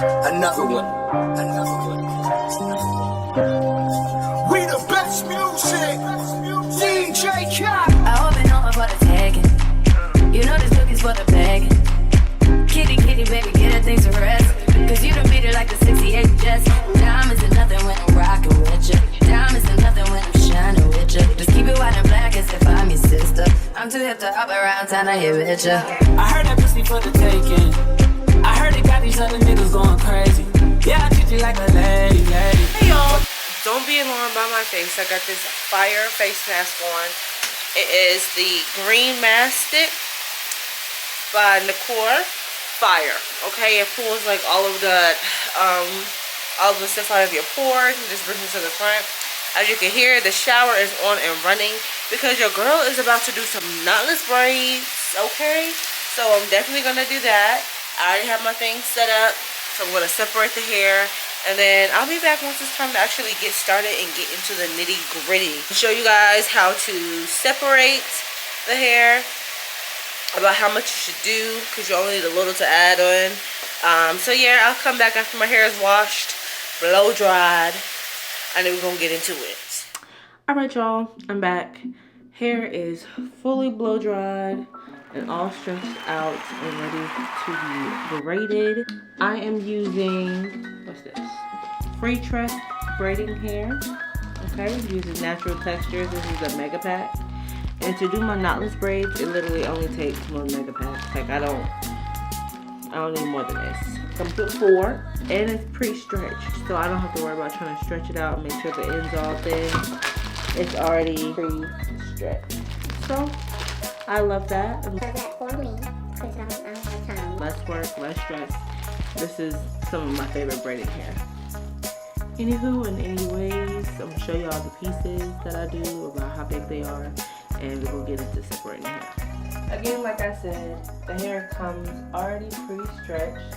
Another one. Another one. We the best music. DJ Khaled. I hope it over for the tagging. You know this cookie's for the bagging. Kitty, kitty, baby, get her things to rest. Cause you done beat it like the 68 Jets. Diamonds are nothing when I'm rocking with ya. Diamonds are nothing when I'm shining with ya. Just keep it white and black as if I'm your sister. I'm too hip to hop around town, I hit with ya. I heard that pussy for the taking. I heard it got these other niggas going crazy. Yeah, I treat you like a lady, lady. Hey y'all, don't be alarmed by my face. I got this fire face mask on. It is the green mastic by Nicor. Fire. Okay, it pulls like all of the stuff out of your pores and just brings it to the front. As you can hear, the shower is on and running because your girl is about to do some knotless braids. Okay, so I'm definitely gonna do that. I already have my thing set up, so I'm gonna separate the hair, and then I'll be back once it's time to actually get started and get into the nitty gritty. I'll show you guys how to separate the hair, about how much you should do, because you only need a little to add on. So yeah, I'll come back after my hair is washed, blow dried, and then we're gonna get into it. All right, y'all, I'm back. Hair is fully blow dried and all stretched out and ready to be braided. I am using, what's this? Freetress braiding hair. Okay, using natural textures. This is a mega pack. And to do my knotless braids, it literally only takes one mega pack. Like I don't need more than this. Comes with 4, and it's pre-stretched, so I don't have to worry about trying to stretch it out and make sure the end's all thin. It's already pre-stretched. So I love that. Less work, less stress. This is some of my favorite braiding hair. Anywho, and anyways, I'm gonna show you all the pieces that I do, about how big they are, and we're gonna get into separating the hair. Again, like I said, the hair comes already pre-stretched,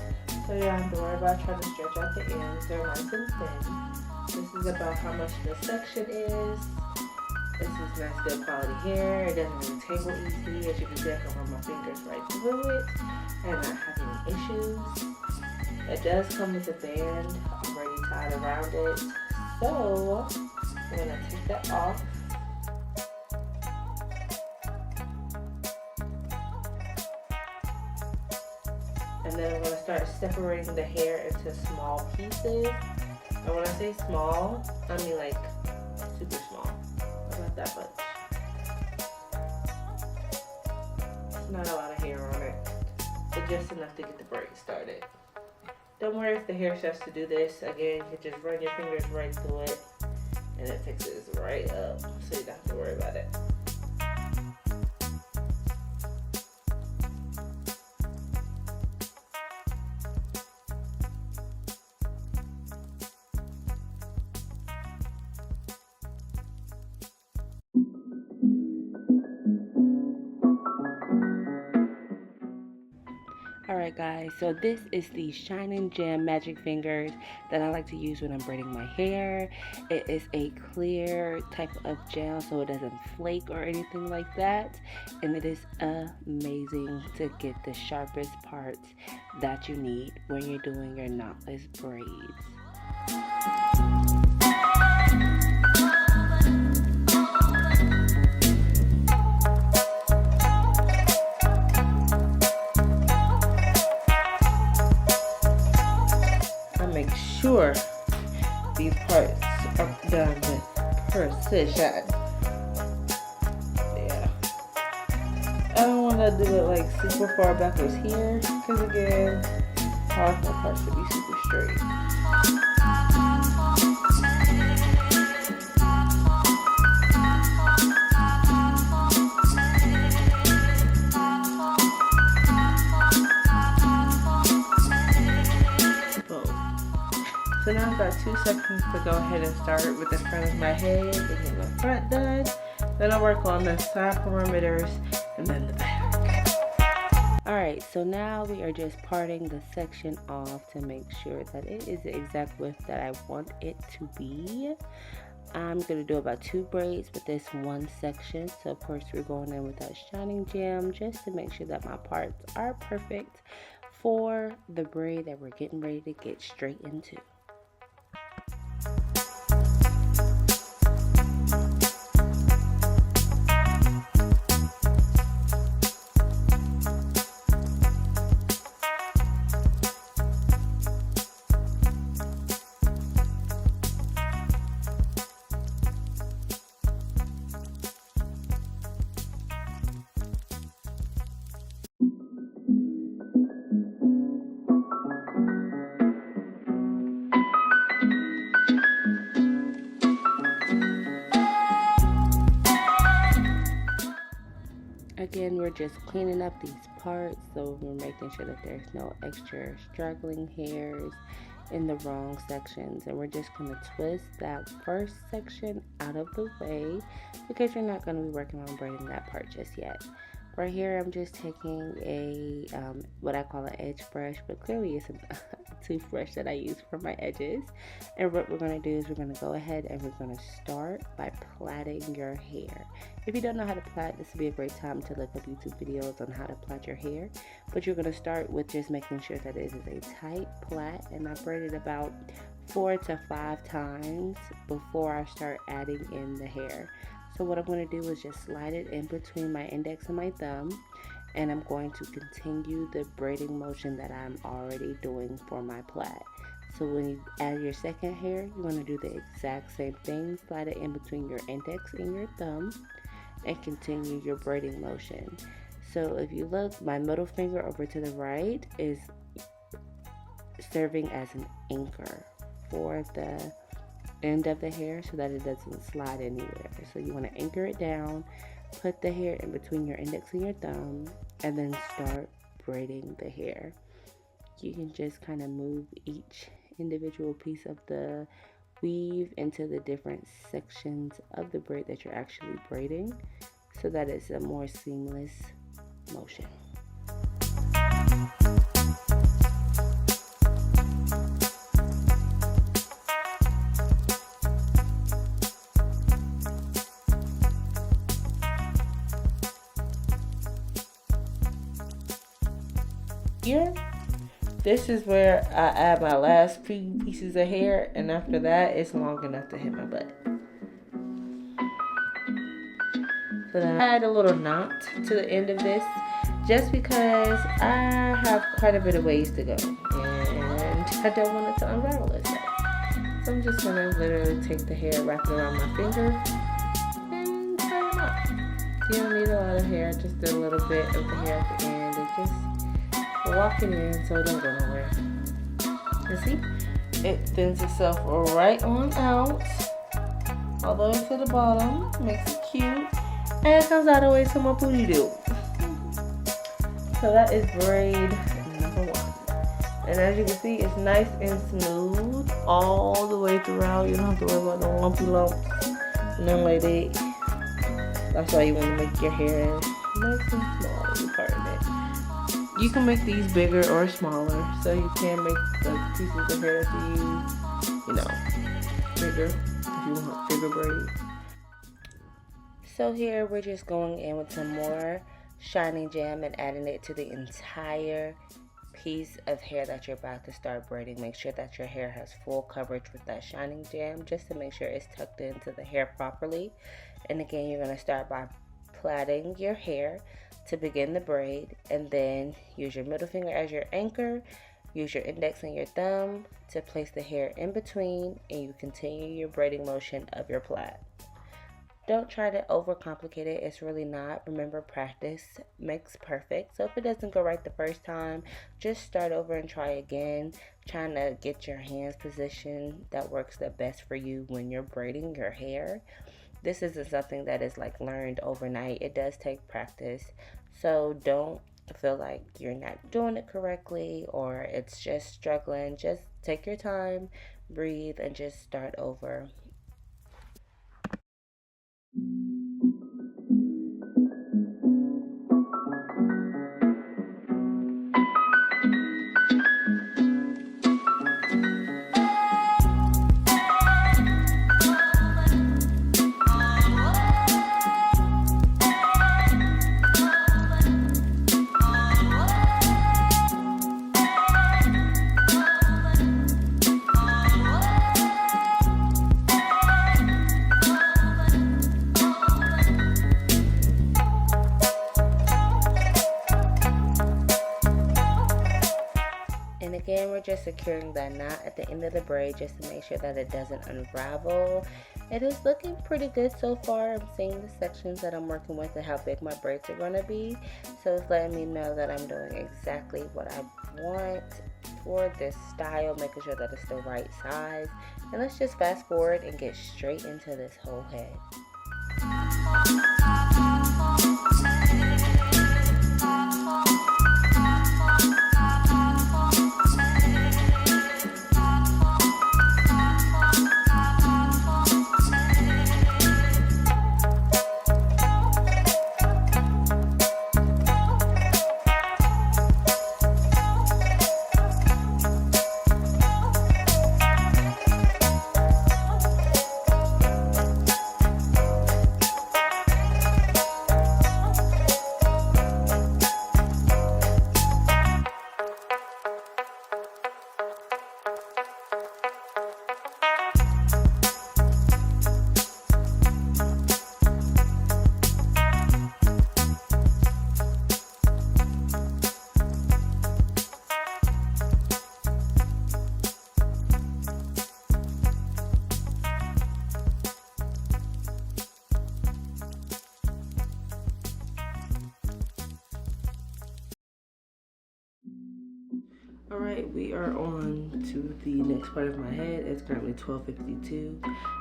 so you don't have to worry about trying to stretch out the ends. They're nice and thin. This is about how much the section is. This is nice, good quality hair. It doesn't really tangle easily. As you can see, I can run my fingers right through it and not have any issues. It does come with a band already tied around it. So I'm gonna take that off. And then I'm gonna start separating the hair into small pieces. And when I say small, I mean like super small. Not that much. It's not a lot of hair on it, but just enough to get the braid started. Don't worry if the hair starts to do this. Again, you just run your fingers right through it and it fixes right up, so you don't have to worry about it. Alright guys, so this is the Shine and Gem Magic Fingers that I like to use when I'm braiding my hair. It is a clear type of gel, so it doesn't flake or anything like that. And it is amazing to get the sharpest parts that you need when you're doing your knotless braids. Make sure these parts are done with precision. Yeah. I don't want to do it like super far backwards here, because again, half my part should be super straight. So now I've got 2 seconds to go ahead and start with the front of my head and get my front done. Then I'll work on the side perimeters and then the back. Alright, so now we are just parting the section off to make sure that it is the exact width that I want it to be. I'm going to do about 2 braids with this one section. So of course we're going in with that shining gem just to make sure that my parts are perfect for the braid that we're getting ready to get straight into. Again, we're just cleaning up these parts, so we're making sure that there's no extra straggling hairs in the wrong sections, and we're just going to twist that first section out of the way because you're not going to be working on braiding that part just yet. Right here, I'm just taking a what I call an edge brush, but clearly it's a toothbrush that I use for my edges. And what we're going to do is we're going to go ahead and we're going to start by plaiting your hair. If you don't know how to plait, this would be a great time to look up YouTube videos on how to plait your hair. But you're going to start with just making sure that it is a tight plait, and I braided about 4 to 5 times before I start adding in the hair. So what I'm going to do is just slide it in between my index and my thumb, and I'm going to continue the braiding motion that I'm already doing for my plait. So when you add your second hair, you're going to do the exact same thing. Slide it in between your index and your thumb and continue your braiding motion. So if you look, my middle finger over to the right is serving as an anchor for the end of the hair so that it doesn't slide anywhere. So you want to anchor it down, put the hair in between your index and your thumb, and then start braiding the hair. You can just kind of move each individual piece of the weave into the different sections of the braid that you're actually braiding so that it's a more seamless motion. Here, this is where I add my last few pieces of hair, and after that it's long enough to hit my butt. So then I add a little knot to the end of this just because I have quite a bit of ways to go and I don't want it to unravel itself. So I'm just gonna literally take the hair, wrap it around my finger, and tie it up. You don't need a lot of hair, just a little bit of the hair at the end, and just walk it in so it don't go nowhere. You see? It thins itself right on out all the way to the bottom, makes it cute, and it comes out of the way to my booty do. So that is braid number 1. And as you can see, it's nice and smooth all the way throughout. You don't have to worry about no lumpy lumps, nothing like that. That's why you want to make your hair nice and small every part of it. You can make these bigger or smaller, so you can make the pieces of hair that you use, bigger if you want bigger braids. So here we're just going in with some more Shining Jam and adding it to the entire piece of hair that you're about to start braiding. Make sure that your hair has full coverage with that Shining Jam just to make sure it's tucked into the hair properly. And again, you're going to start by plaiting your hair to begin the braid, and then use your middle finger as your anchor, use your index and your thumb to place the hair in between, and you continue your braiding motion of your plait. Don't try to overcomplicate it, it's really not. Remember, practice makes perfect. So if it doesn't go right the first time, just start over and try again, trying to get your hands positioned that works the best for you when you're braiding your hair. This isn't something that is like learned overnight. It does take practice. So don't feel like you're not doing it correctly or it's just struggling. Just take your time, breathe, and just start over. just securing that knot at the end of the braid just to make sure that it doesn't unravel. It is looking pretty good so far. I'm seeing the sections that I'm working with and how big my braids are going to be. So it's letting me know that I'm doing exactly what I want for this style, making sure that it's the right size. And let's just fast forward and get straight into this whole head. Alright, we are on to the next part of my head. It's currently 12:52.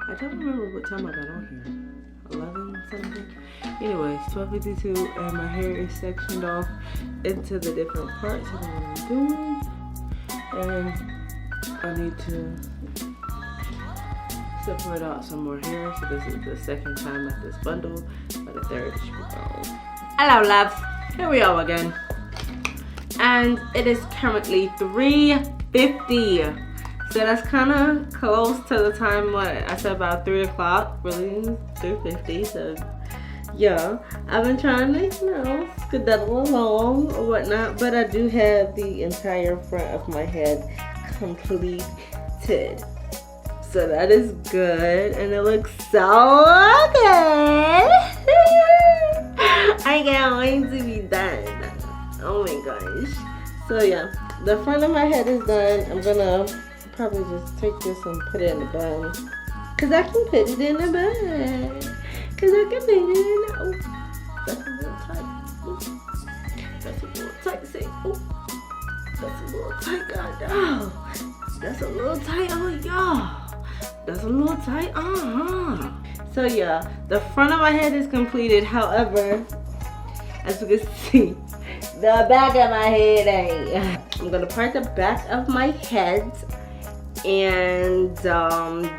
I don't remember what time I got on here. 11 something? Anyways, 12:52 and my hair is sectioned off into the different parts of what I'm doing. And I need to separate out some more hair. So this is the second time at this bundle, but the third should be gone. Hello loves, here we are again. And it is currently 3:50, so that's kind of close to the time what I said, about 3 o'clock. Really, 3:50. So yeah, I've been trying to, you know, skedaddle along or whatnot, but I do have the entire front of my head completed, so that is good, and it looks so good. I can't wait to be done. Oh my gosh. So yeah, the front of my head is done. I'm gonna probably just take this and put it in the bun, cause I can put it in the bun. Cause I can put it in. Oh, that's a little tight. Ooh, that's a little tight. Say, oh, that's a little tight, God. Oh, that's a little tight. Oh y'all, that's a little tight. So yeah, the front of my head is completed. However, as you can see, the back of my head ain't. I'm gonna part the back of my head and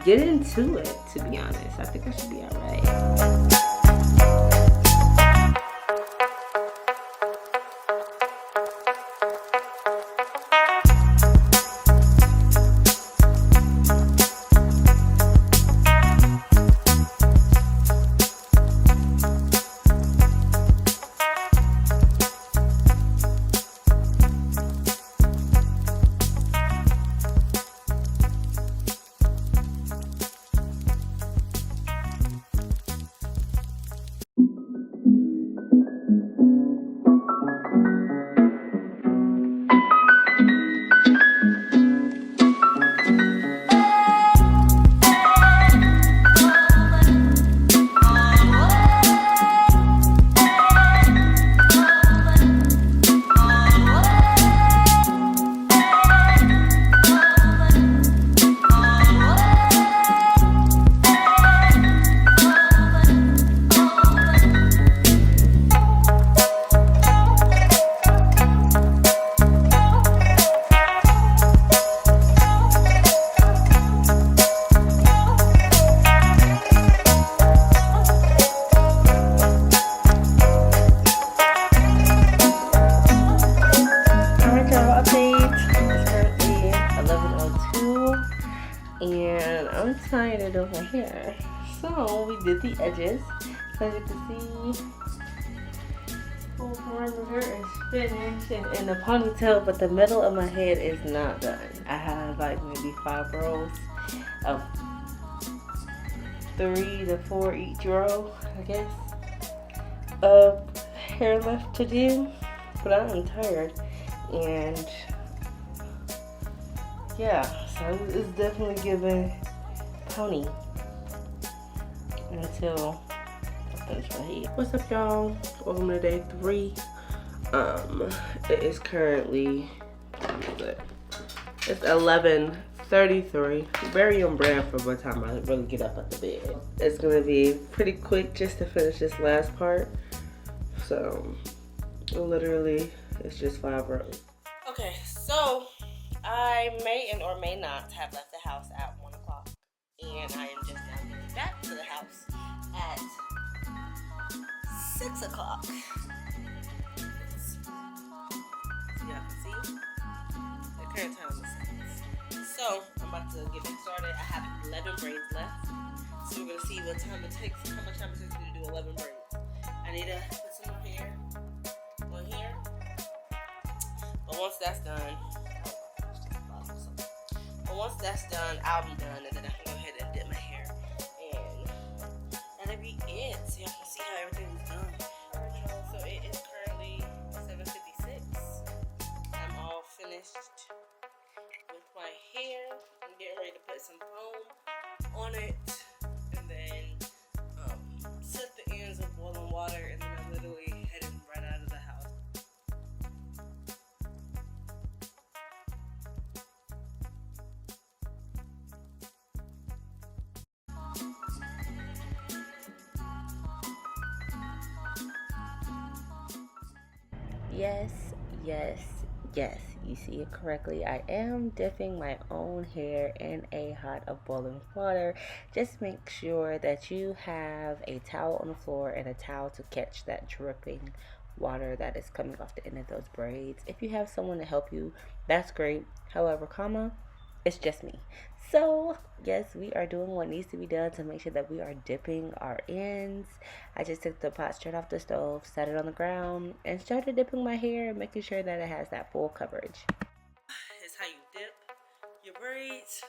get into it, to be honest. I think I should be alright. And I'm tired of doing my hair, so we did the edges. So as you can see, whole perimeter is finished and in the ponytail, but the middle of my head is not done. I have like maybe 5 rows of 3 to 4 each row, I guess, of hair left to do. But I am tired, and yeah, so it's definitely giving pony until I finish my head. What's up, y'all? Welcome to day 3. It is currently, it's 11:33. Very on brand for the time I really get up at the bed. It's gonna be pretty quick just to finish this last part. So literally, it's just 5 rows. Okay, so I may and or may not have left the house at 1 o'clock, and I am just now getting back to the house at 6 o'clock. Y'all can see the current time is 6. So I'm about to get back started. I have 11 braids left, so we're gonna see what time it takes, how much time it takes me to do 11 braids. I need to put some more hair on here, but once that's done, I'll be done, and then I can go ahead and dip my hair, and that'll be it. So y'all can see how everything is done. So it is currently 7:56. I'm all finished with my hair. I'm getting ready to put some foam on it, and then set the ends of boiling water, and then I'm literally heading right out of the house. Yes, you see it correctly. I am dipping my own hair in a hot of boiling water. Just make sure that you have a towel on the floor and a towel to catch that dripping water that is coming off the end of those braids. If you have someone to help you, that's great. However, it's just me. So yes, we are doing what needs to be done to make sure that we are dipping our ends. I just took the pot straight off the stove, set it on the ground, and started dipping my hair, making sure that it has that full coverage. It's how you dip your braids.